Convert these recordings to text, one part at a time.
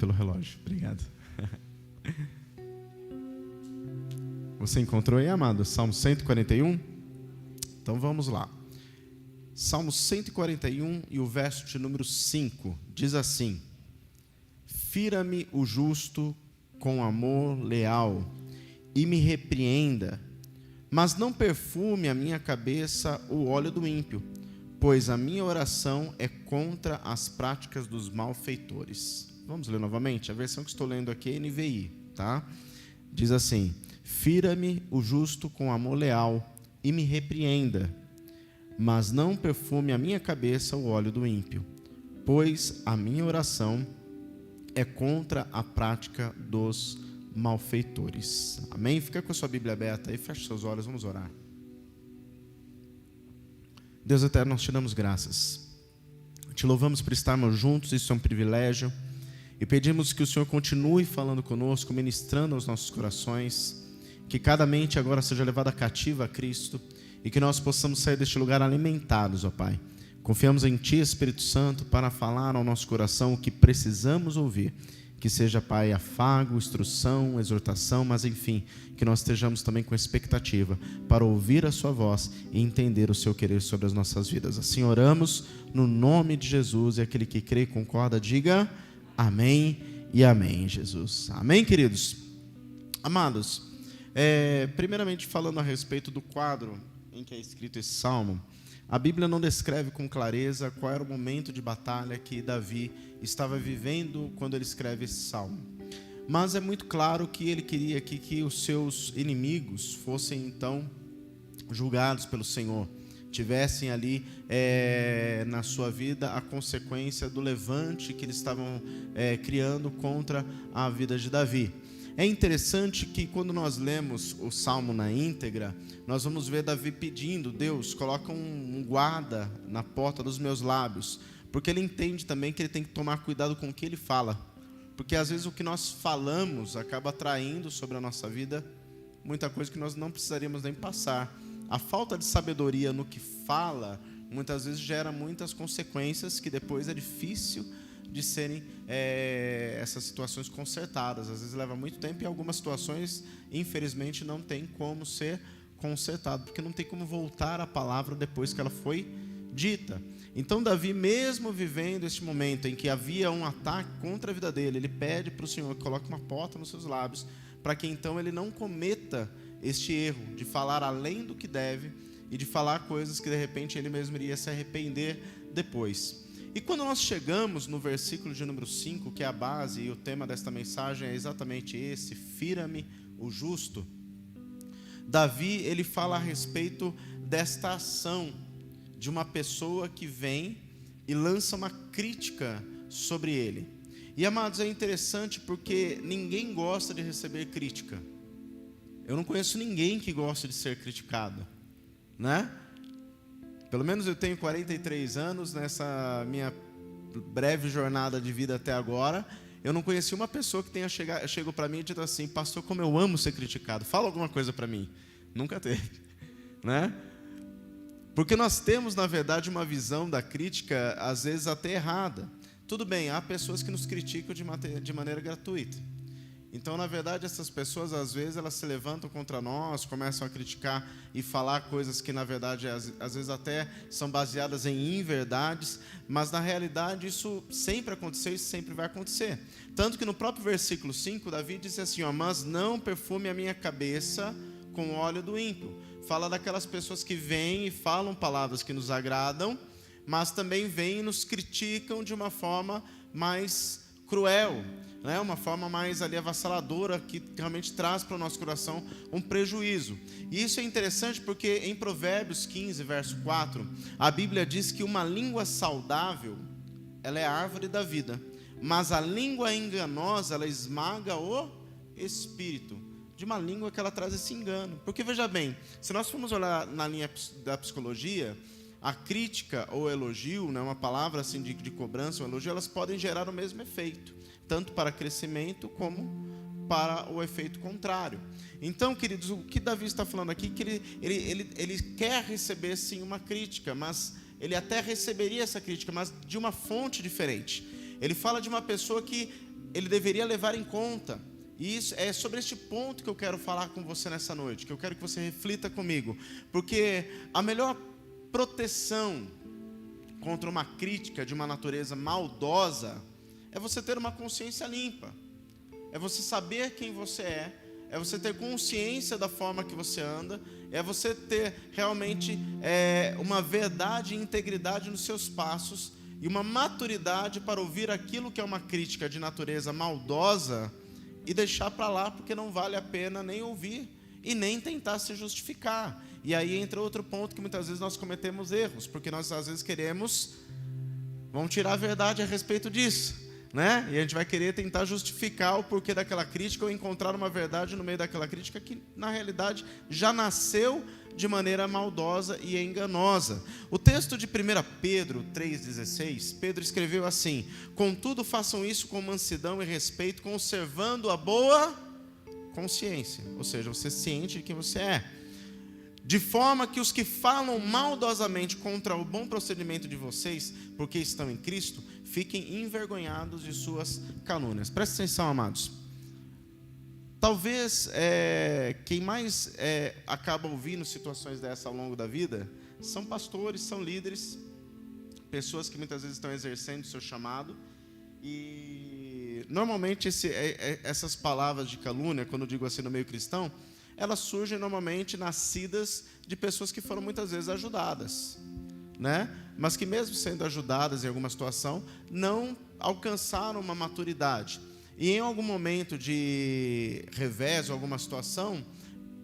pelo relógio. Obrigado. Você encontrou aí, amado? Salmo 141? Então vamos lá. Salmo 141 e o verso de número 5 diz assim: fira-me o justo com amor leal e me repreenda, mas não perfume a minha cabeça o óleo do ímpio, pois a minha oração é contra as práticas dos malfeitores. Vamos ler novamente? A versão que estou lendo aqui é NVI, tá? Diz assim: fira-me o justo com amor leal e me repreenda, mas não perfume a minha cabeça o óleo do ímpio, pois a minha oração é contra a prática dos malfeitores. Amém? Fica com a sua Bíblia aberta aí, feche seus olhos, vamos orar. Deus eterno, nós te damos graças, te louvamos por estarmos juntos, isso é um privilégio, e pedimos que o Senhor continue falando conosco, ministrando aos nossos corações, que cada mente agora seja levada cativa a Cristo, e que nós possamos sair deste lugar alimentados, ó Pai. Confiamos em Ti, Espírito Santo, para falar ao nosso coração o que precisamos ouvir. Que seja, Pai, afago, instrução, exortação, mas enfim, que nós estejamos também com expectativa para ouvir a Sua voz e entender o Seu querer sobre as nossas vidas. Assim oramos no nome de Jesus, e aquele que crê e concorda, diga amém e amém, Jesus. Amém, queridos? Amados, primeiramente falando a respeito do quadro em que é escrito esse salmo, a Bíblia não descreve com clareza qual era o momento de batalha que Davi estava vivendo quando ele escreve esse salmo. Mas é muito claro que ele queria que os seus inimigos fossem então julgados pelo Senhor, tivessem ali na sua vida a consequência do levante que eles estavam criando contra a vida de Davi. É interessante que quando nós lemos o Salmo na íntegra, nós vamos ver Davi pedindo: Deus, coloca um guarda na porta dos meus lábios, porque ele entende também que ele tem que tomar cuidado com o que ele fala, porque às vezes o que nós falamos acaba atraindo sobre a nossa vida muita coisa que nós não precisaríamos nem passar. A falta de sabedoria no que fala, muitas vezes gera muitas consequências que depois é difícil de serem essas situações consertadas. Às vezes leva muito tempo, e algumas situações, infelizmente, não tem como ser consertado, porque não tem como voltar a palavra depois que ela foi dita. Então Davi, mesmo vivendo este momento em que havia um ataque contra a vida dele, ele pede para o Senhor que coloque uma porta nos seus lábios, para que então ele não cometa este erro de falar além do que deve e de falar coisas que de repente ele mesmo iria se arrepender depois. E quando nós chegamos no versículo de número 5, que é a base, e o tema desta mensagem é exatamente esse: fira-me o justo. Davi, ele fala a respeito desta ação de uma pessoa que vem e lança uma crítica sobre ele. E, amados, é interessante porque ninguém gosta de receber crítica. Eu não conheço ninguém que gosta de ser criticado, né? Pelo menos eu tenho 43 anos, nessa minha breve jornada de vida até agora, eu não conheci uma pessoa que tenha chegado para mim e dito assim: pastor, como eu amo ser criticado, fala alguma coisa para mim. Nunca teve, né? Porque nós temos, na verdade, uma visão da crítica, às vezes até errada. Tudo bem, há pessoas que nos criticam de maneira gratuita. Então, na verdade, essas pessoas, às vezes, elas se levantam contra nós, começam a criticar e falar coisas que, na verdade, às vezes até são baseadas em inverdades, mas, na realidade, isso sempre aconteceu e sempre vai acontecer. Tanto que no próprio versículo 5, Davi diz assim, mas não perfume a minha cabeça com o óleo do ímpio. Fala daquelas pessoas que vêm e falam palavras que nos agradam, mas também vêm e nos criticam de uma forma mais cruel, né? Uma forma mais ali avassaladora, que realmente traz para o nosso coração um prejuízo. E isso é interessante porque em Provérbios 15, verso 4, a Bíblia diz que uma língua saudável, ela é a árvore da vida, mas a língua enganosa, ela esmaga o espírito. De uma língua que ela traz esse engano. Porque veja bem, se nós formos olhar na linha da psicologia, a crítica ou elogio, né, uma palavra assim de cobrança ou elogio, elas podem gerar o mesmo efeito, tanto para crescimento como para o efeito contrário. Então, queridos, o que Davi está falando aqui, que ele quer receber sim uma crítica, mas ele até receberia essa crítica, mas de uma fonte diferente. Ele fala de uma pessoa que ele deveria levar em conta. E isso é sobre este ponto que eu quero falar com você nessa noite, que eu quero que você reflita comigo, porque a melhor proteção contra uma crítica de uma natureza maldosa é você ter uma consciência limpa, é você saber quem você é você ter consciência da forma que você anda, é você ter realmente uma verdade e integridade nos seus passos e uma maturidade para ouvir aquilo que é uma crítica de natureza maldosa e deixar para lá, porque não vale a pena nem ouvir e nem tentar se justificar. E aí entra outro ponto que muitas vezes nós cometemos erros, porque nós às vezes vamos tirar a verdade a respeito disso, né? E a gente vai querer tentar justificar o porquê daquela crítica ou encontrar uma verdade no meio daquela crítica que na realidade já nasceu de maneira maldosa e enganosa. O texto de 1 Pedro 3,16, Pedro escreveu assim: contudo façam isso com mansidão e respeito, conservando a boa consciência, ou seja, você ciente de quem você é, de forma que os que falam maldosamente contra o bom procedimento de vocês, porque estão em Cristo, fiquem envergonhados de suas calúnias. Presta atenção, amados. Talvez quem mais acaba ouvindo situações dessa ao longo da vida são pastores, são líderes, pessoas que muitas vezes estão exercendo o seu chamado. E normalmente essas palavras de calúnia, quando eu digo assim no meio cristão, elas surgem normalmente nascidas de pessoas que foram muitas vezes ajudadas, né? Mas que mesmo sendo ajudadas em alguma situação, não alcançaram uma maturidade. E em algum momento de revés ou alguma situação,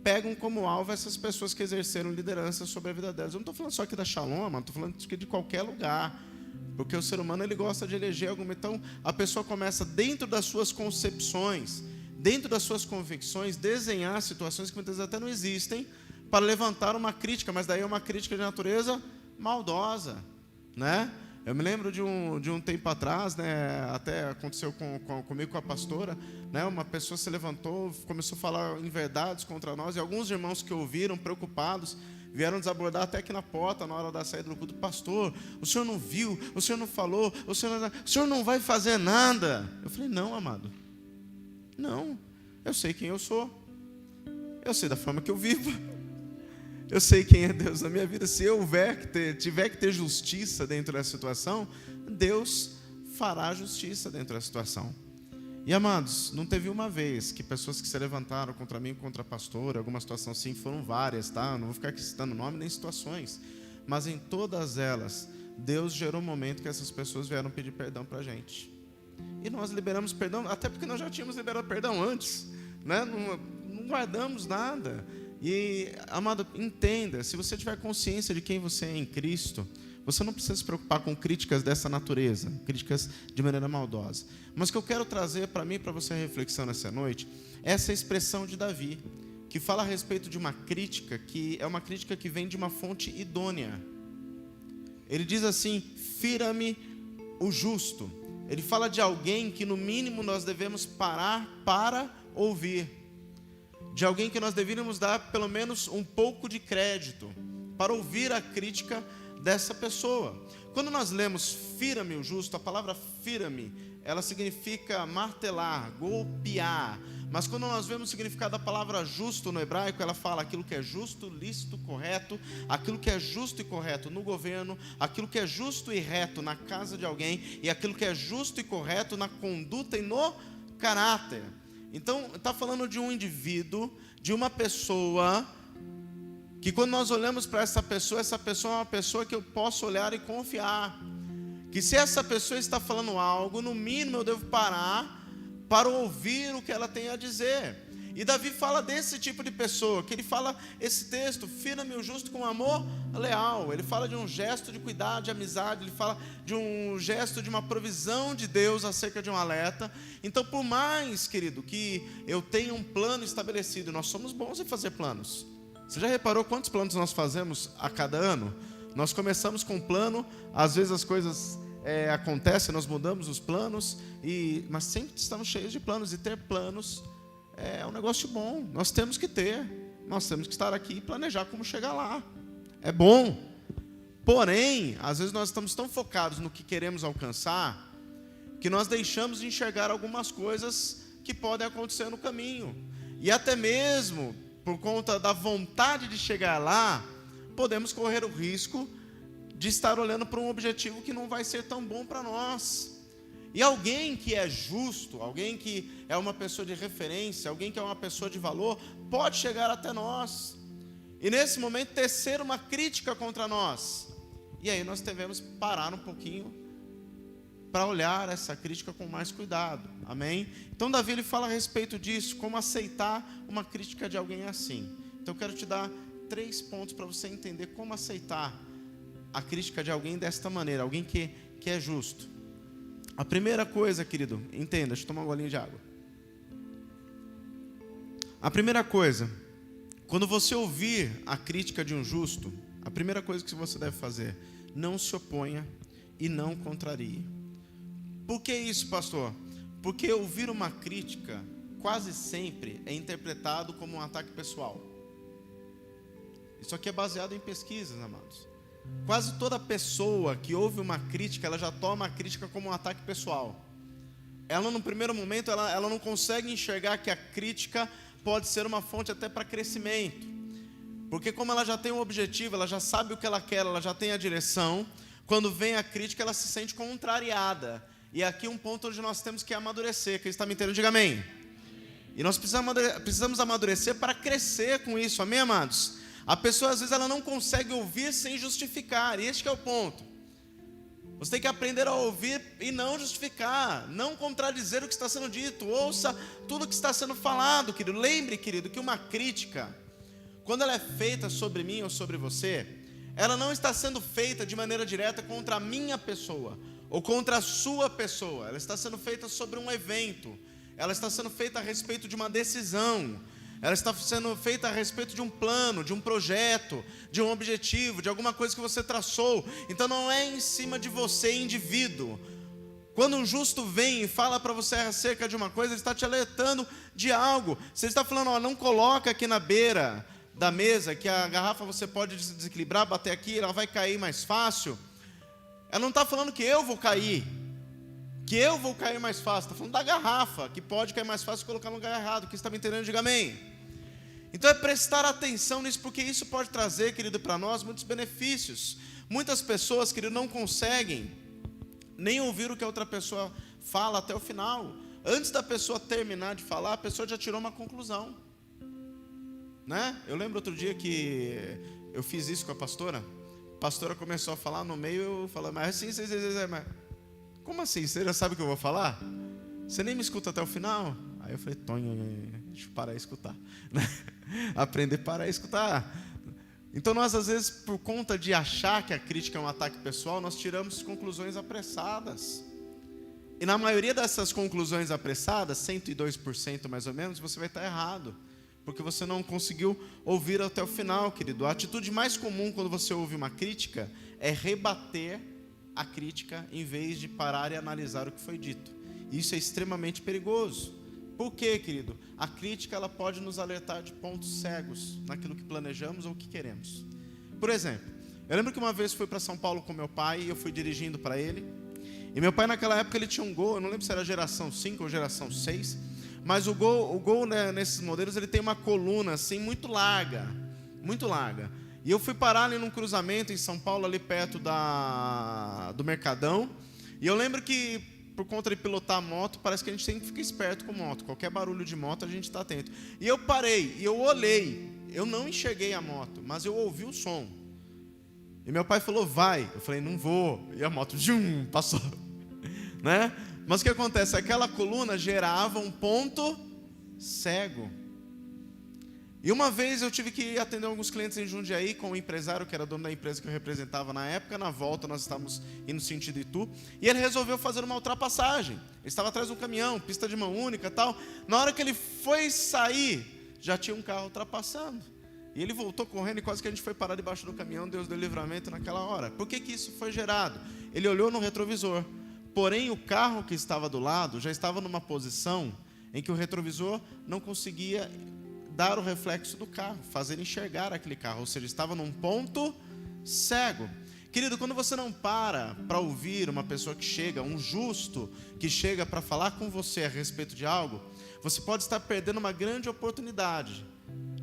pegam como alvo essas pessoas que exerceram liderança sobre a vida delas. Eu não estou falando só aqui da Shalom, estou falando de qualquer lugar. Porque o ser humano ele gosta de eleger alguma. Então, a pessoa começa dentro das suas concepções, dentro das suas convicções, desenhar situações que muitas vezes até não existem, para levantar uma crítica, mas daí é uma crítica de natureza maldosa, né? Eu me lembro de um tempo atrás, né, até aconteceu comigo, com a pastora, né, uma pessoa se levantou, começou a falar inverdades contra nós, e alguns irmãos que ouviram, preocupados, vieram nos abordar até aqui na porta, na hora da saída do culto: pastor, o senhor não viu, o senhor não falou, o senhor não vai fazer nada. Eu falei: não, amado, não, eu sei quem eu sou, eu sei da forma que eu vivo, eu sei quem é Deus na minha vida. Se eu tiver que ter justiça dentro dessa situação, Deus fará justiça dentro da situação. E amados, não teve uma vez que pessoas que se levantaram contra mim, contra a pastora, alguma situação assim, foram várias, tá? Não vou ficar aqui citando nome nem situações, mas em todas elas, Deus gerou um momento que essas pessoas vieram pedir perdão para a gente. E nós liberamos perdão, até porque nós já tínhamos liberado perdão antes, né? Não guardamos nada. E, amado, entenda, se você tiver consciência de quem você é em Cristo, você não precisa se preocupar com críticas dessa natureza, críticas de maneira maldosa. Mas o que eu quero trazer para mim e para você a reflexão nessa noite, é essa expressão de Davi, que fala a respeito de uma crítica, que é uma crítica que vem de uma fonte idônea. Ele diz assim: fira-me o justo. Ele fala de alguém que no mínimo nós devemos parar para ouvir, de alguém que nós deveríamos dar pelo menos um pouco de crédito para ouvir a crítica dessa pessoa. Quando nós lemos fira-me o justo, a palavra fira-me, ela significa martelar, golpear. Mas quando nós vemos o significado da palavra justo no hebraico, ela fala aquilo que é justo, lícito, correto, aquilo que é justo e correto no governo, aquilo que é justo e reto na casa de alguém, e aquilo que é justo e correto na conduta e no caráter. Então, está falando de um indivíduo, de uma pessoa, que quando nós olhamos para essa pessoa é uma pessoa que eu posso olhar e confiar. Que se essa pessoa está falando algo, no mínimo eu devo parar para ouvir o que ela tem a dizer. E Davi fala desse tipo de pessoa, que ele fala esse texto: fira-me o justo com amor leal. Ele fala de um gesto de cuidado, de amizade, ele fala de um gesto de uma provisão de Deus acerca de um alerta. Então, por mais, querido, que eu tenha um plano estabelecido, nós somos bons em fazer planos. Você já reparou quantos planos nós fazemos a cada ano? Nós começamos com um plano, às vezes as coisas acontecem, nós mudamos os planos, mas sempre estamos cheios de planos, e ter planos é um negócio bom. Nós temos que estar aqui e planejar como chegar lá. É bom. Porém, às vezes nós estamos tão focados no que queremos alcançar, que nós deixamos de enxergar algumas coisas que podem acontecer no caminho. E até mesmo, por conta da vontade de chegar lá, podemos correr o risco de estar olhando para um objetivo que não vai ser tão bom para nós. E alguém que é justo, alguém que é uma pessoa de referência, alguém que é uma pessoa de valor, pode chegar até nós e nesse momento tecer uma crítica contra nós. E aí nós devemos parar um pouquinho para olhar essa crítica com mais cuidado. Amém? Então Davi ele fala a respeito disso, como aceitar uma crítica de alguém assim. Então eu quero te dar 3 pontos para você entender como aceitar a crítica de alguém desta maneira, alguém que é justo. A primeira coisa, querido, entenda, deixa eu tomar um golinho de água. A primeira coisa, quando você ouvir a crítica de um justo, a primeira coisa que você deve fazer, não se oponha e não contrarie. Por que isso, pastor? Porque ouvir uma crítica quase sempre é interpretado como um ataque pessoal. Isso aqui é baseado em pesquisas, amados. Quase toda pessoa que ouve uma crítica, ela já toma a crítica como um ataque pessoal. Ela, no primeiro momento, ela não consegue enxergar que a crítica pode ser uma fonte até para crescimento. Porque como ela já tem um objetivo, ela já sabe o que ela quer, ela já tem a direção, quando vem a crítica, ela se sente contrariada. E aqui um ponto onde nós temos que amadurecer. Quem está me entendendo, diga amém. E nós precisamos amadurecer para crescer com isso, amém, amados? A pessoa, às vezes, ela não consegue ouvir sem justificar, e este que é o ponto. Você tem que aprender a ouvir e não justificar, não contradizer o que está sendo dito. Ouça tudo o que está sendo falado, querido. Lembre, querido, que uma crítica, quando ela é feita sobre mim ou sobre você, ela não está sendo feita de maneira direta contra a minha pessoa, ou contra a sua pessoa. Ela está sendo feita sobre um evento, ela está sendo feita a respeito de uma decisão, ela está sendo feita a respeito de um plano, de um projeto, de um objetivo, de alguma coisa que você traçou. Então não é em cima de você, indivíduo. Quando um justo vem e fala para você acerca de uma coisa, ele está te alertando de algo. Você está falando, ó, não coloca aqui na beira da mesa, que a garrafa você pode desequilibrar, bater aqui, ela vai cair mais fácil. Ela não está falando que eu vou cair, mais fácil. Está falando da garrafa, que pode cair mais fácil colocar no lugar errado. Quem está me entendendo, diga amém. Então é prestar atenção nisso, porque isso pode trazer, querido, para nós muitos benefícios. Muitas pessoas, querido, não conseguem nem ouvir o que a outra pessoa fala até o final. Antes da pessoa terminar de falar, a pessoa já tirou uma conclusão, né? Eu lembro outro dia que eu fiz isso com a pastora. A pastora começou a falar, no meio eu falei, mas assim, mas como assim? Você já sabe o que eu vou falar? Você nem me escuta até o final? Aí eu falei, Tonho, deixa eu parar de escutar. Aprender a parar de escutar. Então nós, às vezes, por conta de achar que a crítica é um ataque pessoal, nós tiramos conclusões apressadas. E na maioria dessas conclusões apressadas, 102% mais ou menos, você vai estar errado. Porque você não conseguiu ouvir até o final, querido. A atitude mais comum quando você ouve uma crítica é rebater a crítica em vez de parar e analisar o que foi dito. Isso é extremamente perigoso. Por quê, querido? A crítica ela pode nos alertar de pontos cegos naquilo que planejamos ou que queremos. Por exemplo, eu lembro que uma vez fui para São Paulo com meu pai e eu fui dirigindo para ele. E meu pai naquela época ele tinha um Gol, eu não lembro se era geração 5 ou geração 6, mas o Gol né, nesses modelos ele tem uma coluna assim muito larga, muito larga. E eu fui parar ali num cruzamento em São Paulo, ali perto do Mercadão. E eu lembro que, por conta de pilotar a moto, parece que a gente tem que ficar esperto com moto. Qualquer barulho de moto, a gente está atento. E eu parei, e eu olhei. Eu não enxerguei a moto, mas eu ouvi o som. E meu pai falou, vai. Eu falei, não vou. E a moto, passou. Né? Mas o que acontece? Aquela coluna gerava um ponto cego. E uma vez eu tive que atender alguns clientes em Jundiaí com um empresário que era dono da empresa que eu representava na época. Na volta nós estávamos indo sentido Itu. E ele resolveu fazer uma ultrapassagem. Ele estava atrás de um caminhão, pista de mão única e tal. Na hora que ele foi sair, já tinha um carro ultrapassando. E ele voltou correndo e quase que a gente foi parar debaixo do caminhão. Deus deu livramento naquela hora. Por que isso foi gerado? Ele olhou no retrovisor. Porém, o carro que estava do lado já estava numa posição em que o retrovisor não conseguia dar o reflexo do carro, fazer enxergar aquele carro, ou seja, estava num ponto cego. Querido, quando você não para ouvir uma pessoa que chega, um justo que chega para falar com você a respeito de algo, você pode estar perdendo uma grande oportunidade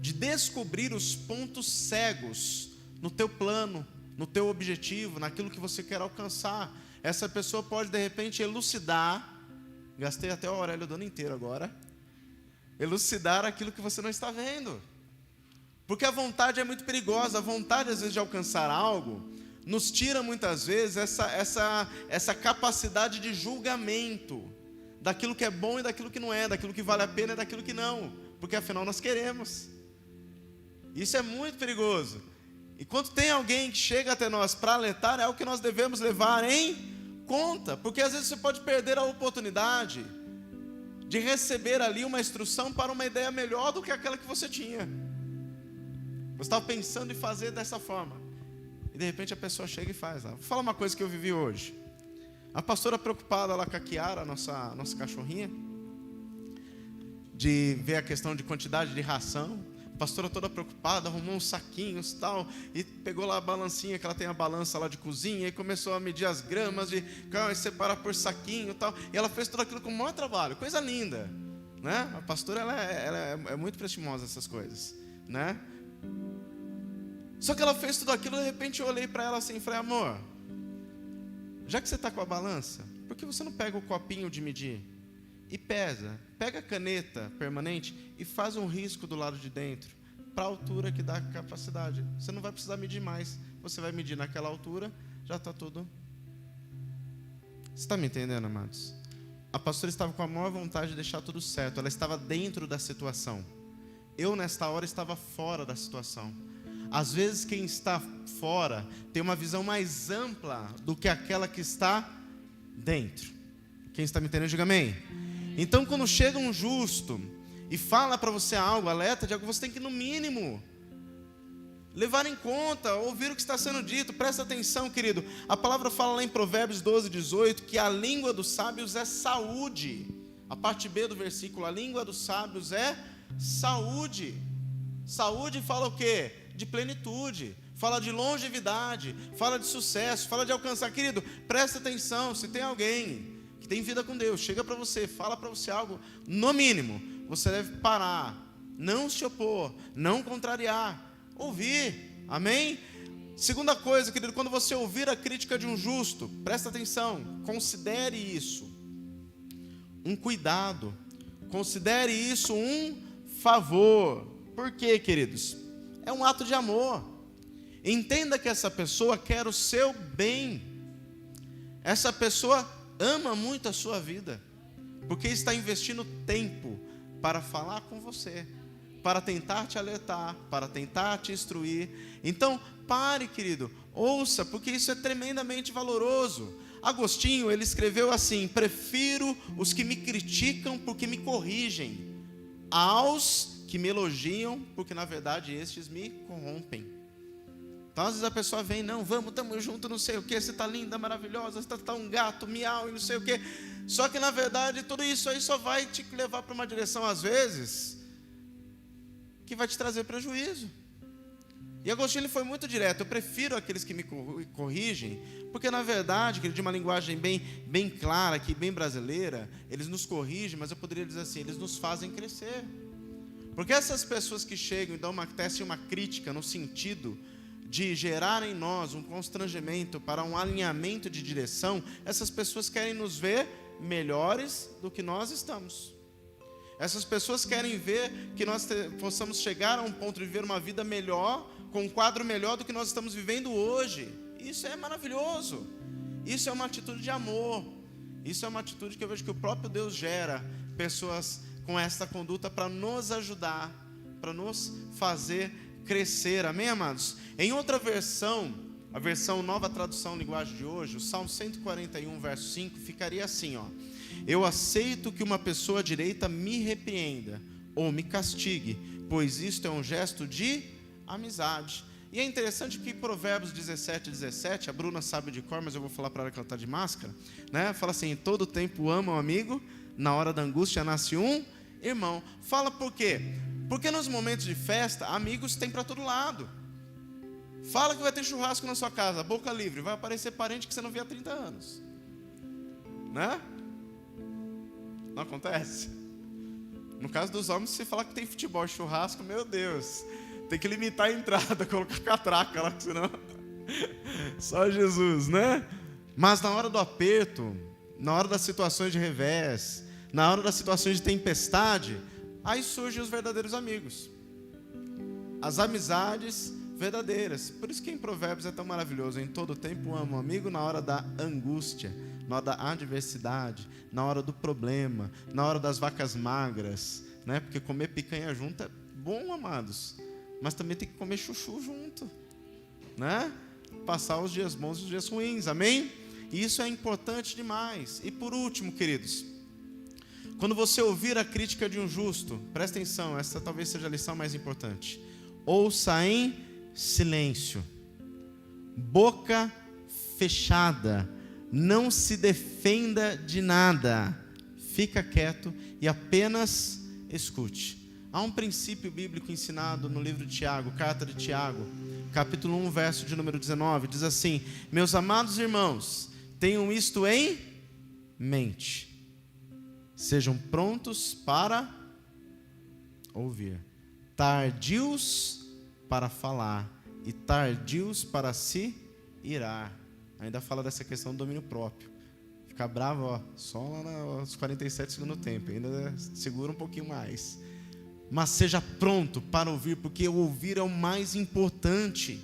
de descobrir os pontos cegos no teu plano, no teu objetivo, naquilo que você quer alcançar. Essa pessoa pode de repente elucidar, gastei até o Aurélio do ano inteiro agora, elucidar aquilo que você não está vendo. Porque a vontade é muito perigosa, a vontade às vezes de alcançar algo nos tira muitas vezes essa capacidade de julgamento daquilo que é bom e daquilo que não é, daquilo que vale a pena e daquilo que não, porque afinal nós queremos. Isso é muito perigoso. E quando tem alguém que chega até nós para alertar, é algo que nós devemos levar em conta, porque às vezes você pode perder a oportunidade de receber ali uma instrução para uma ideia melhor do que aquela que você tinha. Você estava pensando em fazer dessa forma, e de repente a pessoa chega e faz. Vou falar uma coisa que eu vivi hoje. A pastora preocupada lá com a Kiara, nossa cachorrinha, de ver a questão de quantidade de ração. A pastora toda preocupada, arrumou uns saquinhos e tal, e pegou lá a balancinha, que ela tem a balança lá de cozinha, e começou a medir as gramas, e separar por saquinho e tal, e ela fez tudo aquilo com o maior trabalho, coisa linda, né? A pastora, ela é muito prestimosa essas coisas, né? Só que ela fez tudo aquilo, de repente eu olhei para ela assim e falei: amor, já que você está com a balança, por que você não pega o copinho de medir e pesa? Pega a caneta permanente e faz um risco do lado de dentro, para a altura que dá a capacidade. Você não vai precisar medir mais, você vai medir naquela altura, já está tudo. Você está me entendendo, amados? A pastora estava com a maior vontade de deixar tudo certo, ela estava dentro da situação. Eu nesta hora estava fora da situação. Às vezes quem está fora tem uma visão mais ampla do que aquela que está dentro. Quem está me entendendo, diga amém. Então quando chega um justo e fala para você algo, alerta de algo, você tem que no mínimo levar em conta, ouvir o que está sendo dito. Presta atenção, querido. A palavra fala lá em Provérbios 12:18 que a língua dos sábios é saúde. A parte B do versículo, a língua dos sábios é saúde. Saúde fala o quê? De plenitude, fala de longevidade, fala de sucesso, fala de alcançar. Querido, presta atenção, se tem alguém que tem vida com Deus, chega para você, fala para você algo, no mínimo, você deve parar, não se opor, não contrariar, ouvir, amém? Segunda coisa, querido, quando você ouvir a crítica de um justo, presta atenção, considere isso um cuidado, considere isso um favor. Por quê, queridos? É um ato de amor. Entenda que essa pessoa quer o seu bem. Essa pessoa ama muito a sua vida, porque está investindo tempo para falar com você, para tentar te alertar, para tentar te instruir. Então, pare, querido, ouça, porque isso é tremendamente valoroso. Agostinho, ele escreveu assim: prefiro os que me criticam porque me corrigem, aos que me elogiam, porque na verdade estes me corrompem. Então às vezes a pessoa vem, não, vamos, estamos juntos, não sei o que, você está linda, maravilhosa, você está um gato, miau e não sei o que. Só que na verdade tudo isso aí só vai te levar para uma direção, às vezes, que vai te trazer prejuízo. E Agostinho, ele foi muito direto: eu prefiro aqueles que me corrigem, porque na verdade, de uma linguagem bem clara, aqui, bem brasileira, eles nos corrigem, mas eu poderia dizer assim, eles nos fazem crescer. Porque essas pessoas que chegam e dão tecem uma crítica no sentido de gerar em nós um constrangimento para um alinhamento de direção, essas pessoas querem nos ver melhores do que nós estamos. Essas pessoas querem ver que nós possamos chegar a um ponto de viver uma vida melhor, com um quadro melhor do que nós estamos vivendo hoje. Isso é maravilhoso. Isso é uma atitude de amor. Isso é uma atitude que eu vejo que o próprio Deus gera pessoas com essa conduta para nos ajudar, para nos fazer crescer, amém, amados? Em outra versão, a versão Nova Tradução Linguagem de hoje, o Salmo 141, verso 5, ficaria assim, ó: eu aceito que uma pessoa direita me repreenda ou me castigue, pois isto é um gesto de amizade. E é interessante que Provérbios 17:17, a Bruna sabe de cor, mas eu vou falar para ela que ela está de máscara, né? Fala assim: em todo tempo ama o amigo, na hora da angústia nasce um irmão. Fala por quê? Porque nos momentos de festa, amigos tem para todo lado. Fala que vai ter churrasco na sua casa, boca livre. Vai aparecer parente que você não vê há 30 anos. Né? Não acontece? No caso dos homens, se falar que tem futebol e churrasco, meu Deus, tem que limitar a entrada, colocar catraca lá, senão... Só Jesus, né? Mas na hora do aperto, na hora das situações de revés, na hora das situações de tempestade, aí surgem os verdadeiros amigos. As amizades verdadeiras. Por isso que em Provérbios é tão maravilhoso. Em todo tempo amo o amigo na hora da angústia, na hora da adversidade, na hora do problema, na hora das vacas magras, né? Porque comer picanha junto é bom, amados, mas também tem que comer chuchu junto, né? Passar os dias bons e os dias ruins, amém? E isso é importante demais. E por último, queridos, quando você ouvir a crítica de um justo, presta atenção, essa talvez seja a lição mais importante. Ouça em silêncio, boca fechada, não se defenda de nada, fica quieto e apenas escute. Há um princípio bíblico ensinado no livro de Tiago, carta de Tiago, capítulo 1, verso de número 19, diz assim: meus amados irmãos, tenham isto em mente, sejam prontos para ouvir, tardios para falar e tardios para se irar. Ainda fala dessa questão do domínio próprio. Ficar bravo, ó, só lá nos 47 segundos do tempo, ainda segura um pouquinho mais. Mas seja pronto para ouvir, porque o ouvir é o mais importante.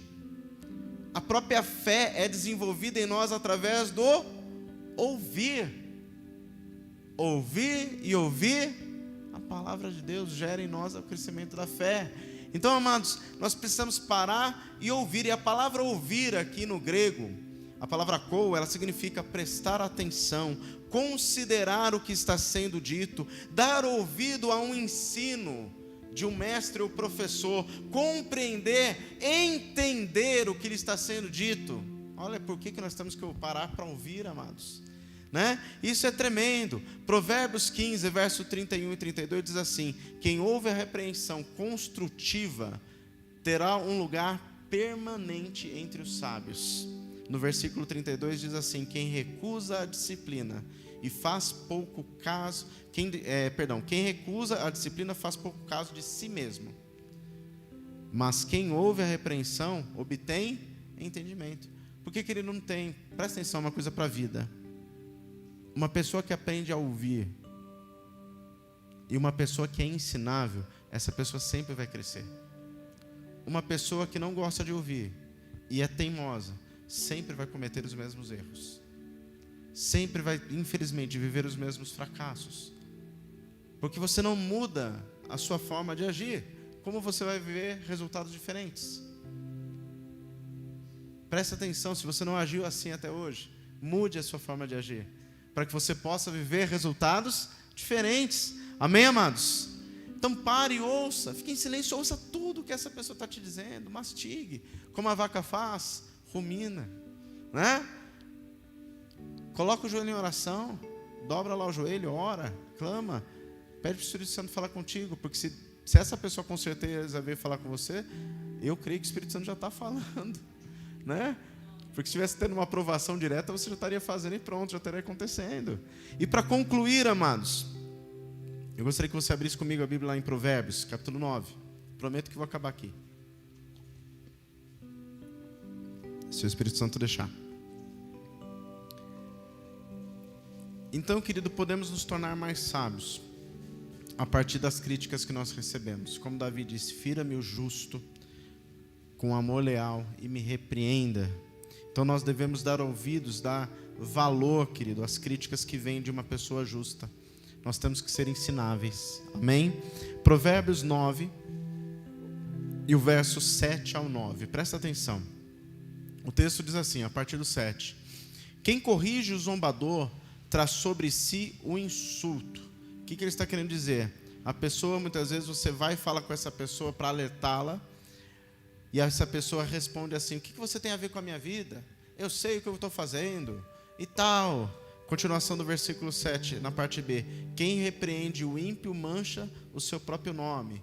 A própria fé é desenvolvida em nós através do ouvir. Ouvir e ouvir a palavra de Deus gera em nós o crescimento da fé. Então, amados, nós precisamos parar e ouvir. E a palavra ouvir aqui no grego, a palavra kou, ela significa prestar atenção, considerar o que está sendo dito, dar ouvido a um ensino de um mestre ou professor, compreender, entender o que lhe está sendo dito. Olha por que nós temos que parar para ouvir, amados, né? Isso é tremendo. Provérbios 15, verso 31 e 32 diz assim: quem ouve a repreensão construtiva terá um lugar permanente entre os sábios. No versículo 32 diz assim: quem recusa a disciplina e faz pouco caso, quem recusa a disciplina faz pouco caso de si mesmo, mas quem ouve a repreensão obtém entendimento. Por que ele não tem? Presta atenção, uma coisa para a vida. Uma pessoa que aprende a ouvir e uma pessoa que é ensinável, essa pessoa sempre vai crescer. Uma pessoa que não gosta de ouvir e é teimosa, sempre vai cometer os mesmos erros. Sempre vai, infelizmente, viver os mesmos fracassos. Porque você não muda a sua forma de agir, como você vai viver resultados diferentes? Presta atenção, se você não agiu assim até hoje, mude a sua forma de agir, para que você possa viver resultados diferentes. Amém, amados? Então pare e ouça, fique em silêncio, ouça tudo que essa pessoa está te dizendo, mastigue, como a vaca faz, rumina, né? Coloca o joelho em oração, dobra lá o joelho, ora, clama, pede para o Espírito Santo falar contigo, porque se essa pessoa com certeza veio falar com você, eu creio que o Espírito Santo já está falando, né? Porque se estivesse tendo uma aprovação direta, você já estaria fazendo e pronto, já estaria acontecendo. E para concluir, amados, eu gostaria que você abrisse comigo a Bíblia lá em Provérbios, capítulo 9. Prometo que vou acabar aqui, se o Espírito Santo deixar. Então, querido, podemos nos tornar mais sábios a partir das críticas que nós recebemos. Como Davi disse: fira-me o justo com amor leal e me repreenda. Então nós devemos dar ouvidos, dar valor, querido, às críticas que vêm de uma pessoa justa. Nós temos que ser ensináveis. Amém? Provérbios 9 e o verso 7 ao 9. Presta atenção. O texto diz assim, a partir do 7: quem corrige o zombador traz sobre si o insulto. O que ele está querendo dizer? A pessoa, muitas vezes, você vai falar com essa pessoa para alertá-la, e essa pessoa responde assim: o que você tem a ver com a minha vida? Eu sei o que eu estou fazendo e tal. Continuação do versículo 7, na parte B: quem repreende o ímpio mancha o seu próprio nome.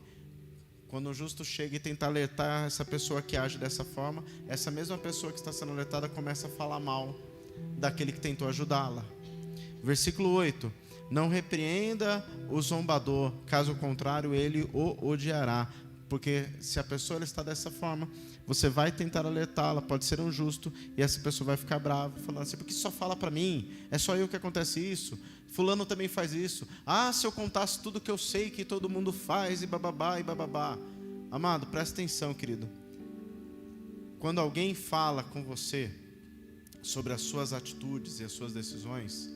Quando o justo chega e tenta alertar essa pessoa que age dessa forma, essa mesma pessoa que está sendo alertada começa a falar mal daquele que tentou ajudá-la. Versículo 8: não repreenda o zombador, caso contrário ele o odiará. Porque se a pessoa ela está dessa forma, você vai tentar alertá-la, pode ser um justo, e essa pessoa vai ficar brava, falando assim: porque só fala para mim, é só eu que acontece isso, fulano também faz isso, se eu contasse tudo que eu sei que todo mundo faz, e bababá, e bababá. Amado, presta atenção, querido. Quando alguém fala com você sobre as suas atitudes e as suas decisões,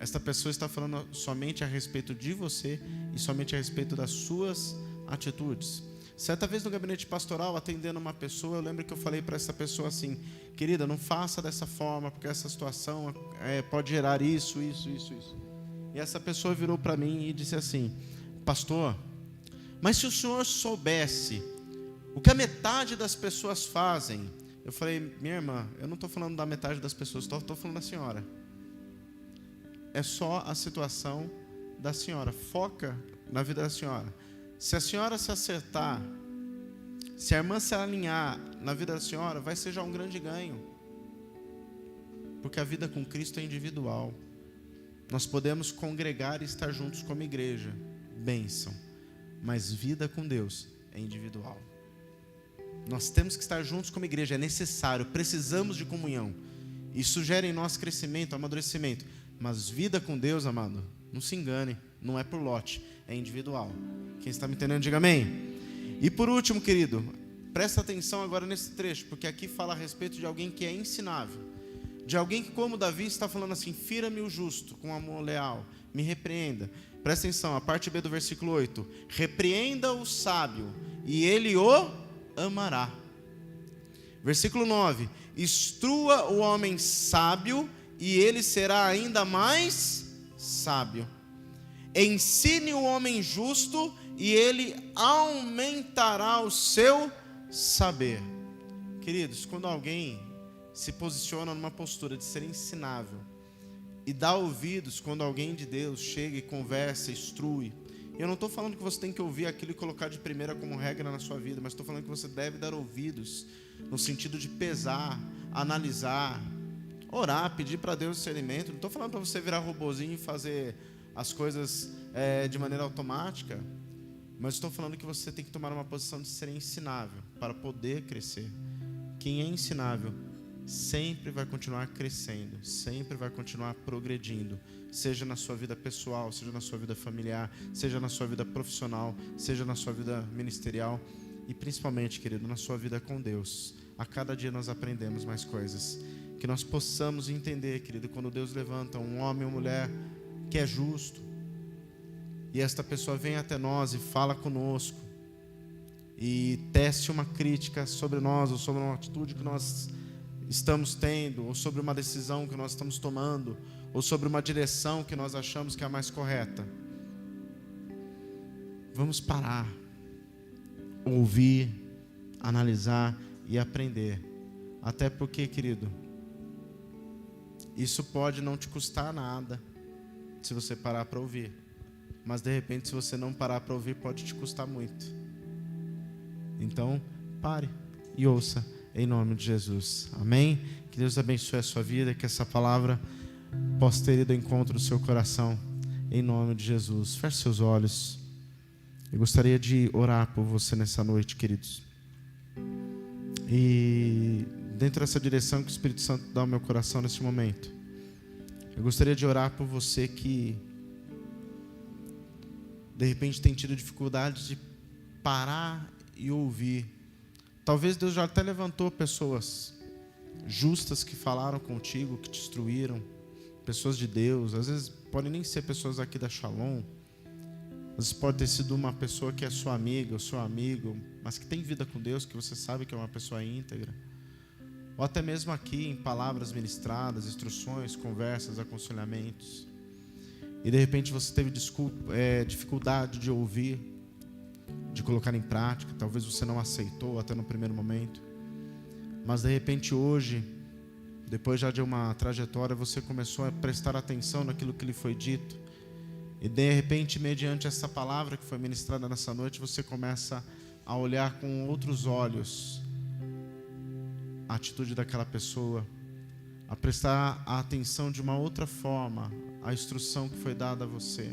esta pessoa está falando somente a respeito de você e somente a respeito das suas atitudes. Certa vez no gabinete pastoral, atendendo uma pessoa, eu lembro que eu falei para essa pessoa assim: querida, não faça dessa forma, porque essa situação pode gerar isso. E essa pessoa virou para mim e disse assim: pastor, mas se o senhor soubesse o que a metade das pessoas fazem. Eu falei: minha irmã, eu não estou falando da metade das pessoas, estou falando da senhora. É só a situação da senhora, foca na vida da senhora. Se a senhora se acertar, se a irmã se alinhar na vida da senhora, vai ser já um grande ganho. Porque a vida com Cristo é individual. Nós podemos congregar e estar juntos como igreja, bênção. Mas vida com Deus é individual. Nós temos que estar juntos como igreja, é necessário, precisamos de comunhão. Isso gera em nós crescimento, amadurecimento. Mas vida com Deus, amado, não se engane, não é por lote, é individual. Quem está me entendendo, diga amém. E por último, querido, presta atenção agora nesse trecho, porque aqui fala a respeito de alguém que é ensinável. De alguém que, como Davi, está falando assim: fira-me o justo com amor leal, me repreenda. Presta atenção, a parte B do versículo 8: repreenda o sábio, e ele o amará. Versículo 9: instrua o homem sábio, e ele será ainda mais sábio. Ensine o homem justo, e ele aumentará o seu saber. Queridos, quando alguém se posiciona numa postura de ser ensinável e dá ouvidos quando alguém de Deus chega e conversa, instrui, eu não estou falando que você tem que ouvir aquilo e colocar de primeira como regra na sua vida, mas estou falando que você deve dar ouvidos no sentido de pesar, analisar, orar, pedir para Deus discernimento. Não estou falando para você virar robozinho e fazer as coisas de maneira automática, mas estou falando que você tem que tomar uma posição de ser ensinável para poder crescer. Quem é ensinável sempre vai continuar crescendo, sempre vai continuar progredindo, seja na sua vida pessoal, seja na sua vida familiar, seja na sua vida profissional, seja na sua vida ministerial e principalmente, querido, na sua vida com Deus. A cada dia nós aprendemos mais coisas. Que nós possamos entender, querido, quando Deus levanta um homem ou mulher que é justo, e esta pessoa vem até nós e fala conosco, e tece uma crítica sobre nós, ou sobre uma atitude que nós estamos tendo, ou sobre uma decisão que nós estamos tomando, ou sobre uma direção que nós achamos que é a mais correta. Vamos parar, ouvir, analisar e aprender. Até porque, querido, isso pode não te custar nada se você parar para ouvir. Mas de repente, se você não parar para ouvir, pode te custar muito. Então, pare e ouça em nome de Jesus. Amém? Que Deus abençoe a sua vida, que essa palavra possa ter ido ao encontro do seu coração, em nome de Jesus. Feche seus olhos. Eu gostaria de orar por você nessa noite, queridos. E dentro dessa direção que o Espírito Santo dá ao meu coração nesse momento, eu gostaria de orar por você que de repente tem tido dificuldade de parar e ouvir. Talvez Deus já até levantou pessoas justas que falaram contigo, que te instruíram, pessoas de Deus. Às vezes podem nem ser pessoas aqui da Shalom, às vezes pode ter sido uma pessoa que é sua amiga ou seu amigo, mas que tem vida com Deus, que você sabe que é uma pessoa íntegra. Ou até mesmo aqui em palavras ministradas, instruções, conversas, aconselhamentos. E de repente você teve dificuldade de ouvir, de colocar em prática. Talvez você não aceitou até no primeiro momento. Mas de repente hoje, depois já de uma trajetória, você começou a prestar atenção naquilo que lhe foi dito. E de repente, mediante essa palavra que foi ministrada nessa noite, você começa a olhar com outros olhos a atitude daquela pessoa, a prestar a atenção de uma outra forma à instrução que foi dada a você.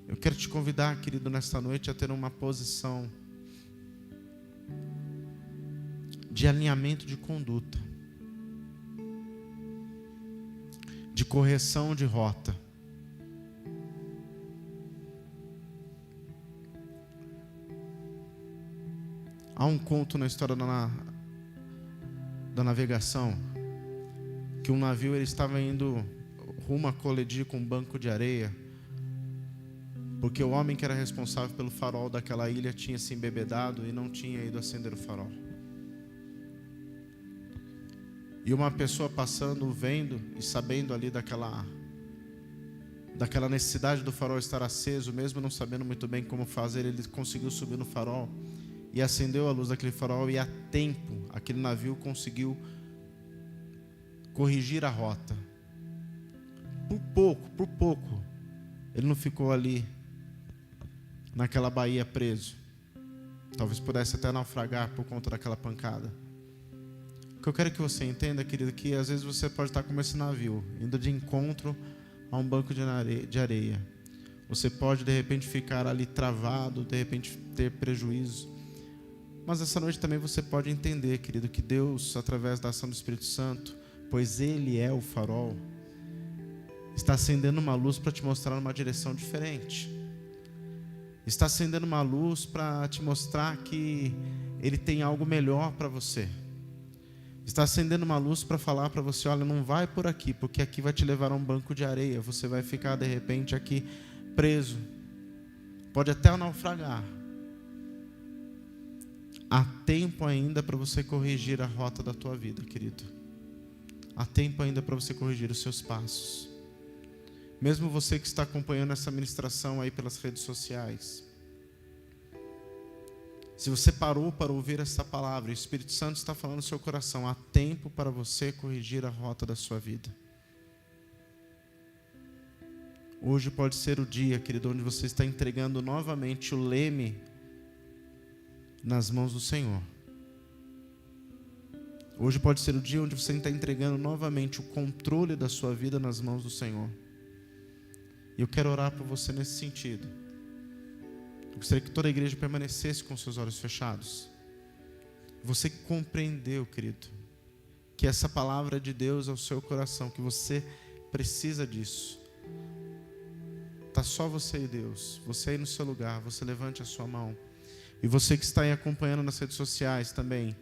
Eu quero te convidar, querido, nesta noite a ter uma posição de alinhamento de conduta, de correção de rota. Há um conto na história da navegação, que um navio ele estava indo rumo a colidir com um banco de areia, porque o homem que era responsável pelo farol daquela ilha tinha se embebedado e não tinha ido acender o farol. E uma pessoa passando, vendo e sabendo ali daquela necessidade do farol estar aceso, mesmo não sabendo muito bem como fazer, ele conseguiu subir no farol e acendeu a luz daquele farol, e a tempo aquele navio conseguiu corrigir a rota. Por pouco, ele não ficou ali naquela baía preso. Talvez pudesse até naufragar por conta daquela pancada. O que eu quero que você entenda, querido, que às vezes você pode estar como esse navio, indo de encontro a um banco de areia. Você pode de repente ficar ali travado, de repente ter prejuízo. Mas essa noite também você pode entender, querido, que Deus, através da ação do Espírito Santo, pois Ele é o farol, está acendendo uma luz para te mostrar uma direção diferente. Está acendendo uma luz para te mostrar que Ele tem algo melhor para você. Está acendendo uma luz para falar para você: olha, não vai por aqui, porque aqui vai te levar a um banco de areia. Você vai ficar de repente aqui preso. Pode até naufragar. Há tempo ainda para você corrigir a rota da tua vida, querido. Há tempo ainda para você corrigir os seus passos. Mesmo você que está acompanhando essa ministração aí pelas redes sociais, se você parou para ouvir essa palavra, o Espírito Santo está falando no seu coração, há tempo para você corrigir a rota da sua vida. Hoje pode ser o dia, querido, onde você está entregando novamente o leme nas mãos do Senhor. Hoje pode ser o dia onde você está entregando novamente o controle da sua vida nas mãos do Senhor. E eu quero orar por você nesse sentido. Eu gostaria que toda a igreja permanecesse com seus olhos fechados. Você que compreendeu, querido, que essa palavra de Deus é o seu coração, que você precisa disso. Está só você e Deus. Você aí no seu lugar, você levante a sua mão. E você que está aí acompanhando nas redes sociais também,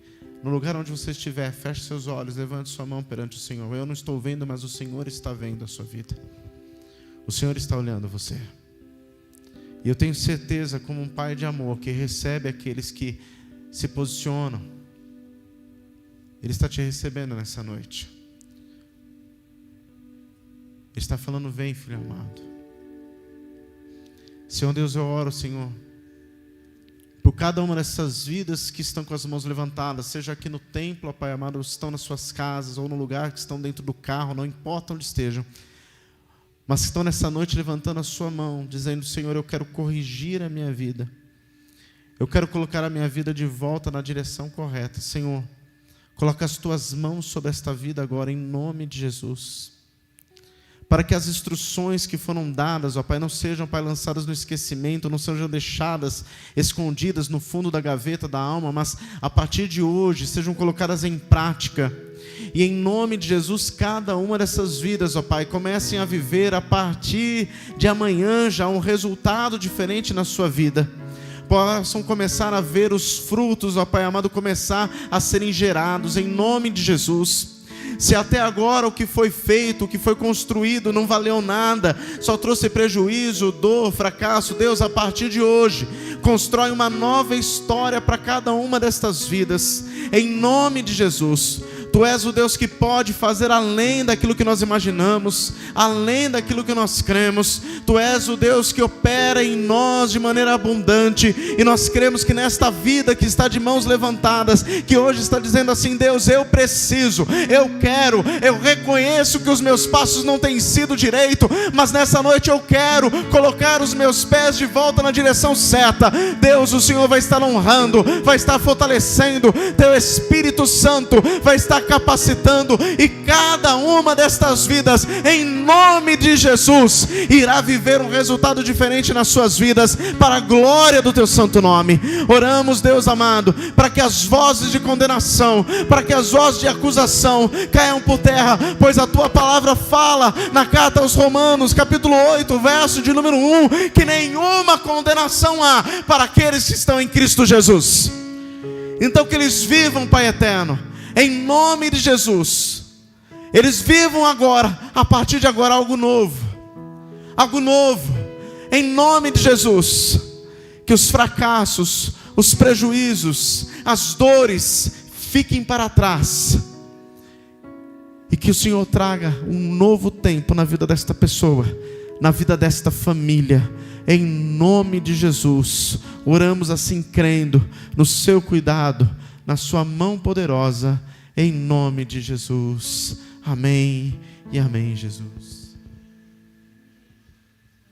no lugar onde você estiver, feche seus olhos, levante sua mão perante o Senhor. Eu não estou vendo, mas o Senhor está vendo a sua vida. O Senhor está olhando você. E eu tenho certeza, como um pai de amor que recebe aqueles que se posicionam, Ele está te recebendo nessa noite. Ele está falando: vem, filho amado. Senhor Deus, eu oro, Senhor, por cada uma dessas vidas que estão com as mãos levantadas, seja aqui no templo, ó Pai amado, ou estão nas suas casas, ou no lugar que estão dentro do carro, não importa onde estejam, mas que estão nessa noite levantando a sua mão, dizendo: Senhor, eu quero corrigir a minha vida, eu quero colocar a minha vida de volta na direção correta. Senhor, coloca as tuas mãos sobre esta vida agora, em nome de Jesus, para que as instruções que foram dadas, ó Pai, não sejam, Pai, lançadas no esquecimento, não sejam deixadas escondidas no fundo da gaveta da alma, mas a partir de hoje sejam colocadas em prática. E em nome de Jesus, cada uma dessas vidas, ó Pai, comecem a viver a partir de amanhã já um resultado diferente na sua vida. Possam começar a ver os frutos, ó Pai amado, começar a serem gerados em nome de Jesus. Se até agora o que foi feito, o que foi construído não valeu nada, só trouxe prejuízo, dor, fracasso, Deus, a partir de hoje, constrói uma nova história para cada uma destas vidas, em nome de Jesus. Tu és o Deus que pode fazer além daquilo que nós imaginamos, além daquilo que nós cremos. Tu és o Deus que opera em nós de maneira abundante, e nós cremos que nesta vida que está de mãos levantadas, que hoje está dizendo assim: Deus, eu preciso, eu quero, eu reconheço que os meus passos não têm sido direito, mas nessa noite eu quero colocar os meus pés de volta na direção certa. Deus, o Senhor vai estar honrando, vai estar fortalecendo, Teu Espírito Santo vai estar capacitando, e cada uma destas vidas, em nome de Jesus, irá viver um resultado diferente nas suas vidas, para a glória do Teu santo nome. Oramos, Deus amado, para que as vozes de condenação, para que as vozes de acusação caiam por terra, pois a Tua palavra fala na carta aos Romanos, capítulo 8, verso de número 1, que nenhuma condenação há para aqueles que estão em Cristo Jesus. Então que eles vivam, Pai eterno, em nome de Jesus. Eles vivam agora, a partir de agora, algo novo, em nome de Jesus. Que os fracassos, os prejuízos, as dores fiquem para trás, e que o Senhor traga um novo tempo na vida desta pessoa, na vida desta família, em nome de Jesus. Oramos assim, crendo no Seu cuidado, na Sua mão poderosa, em nome de Jesus. Amém e amém, Jesus.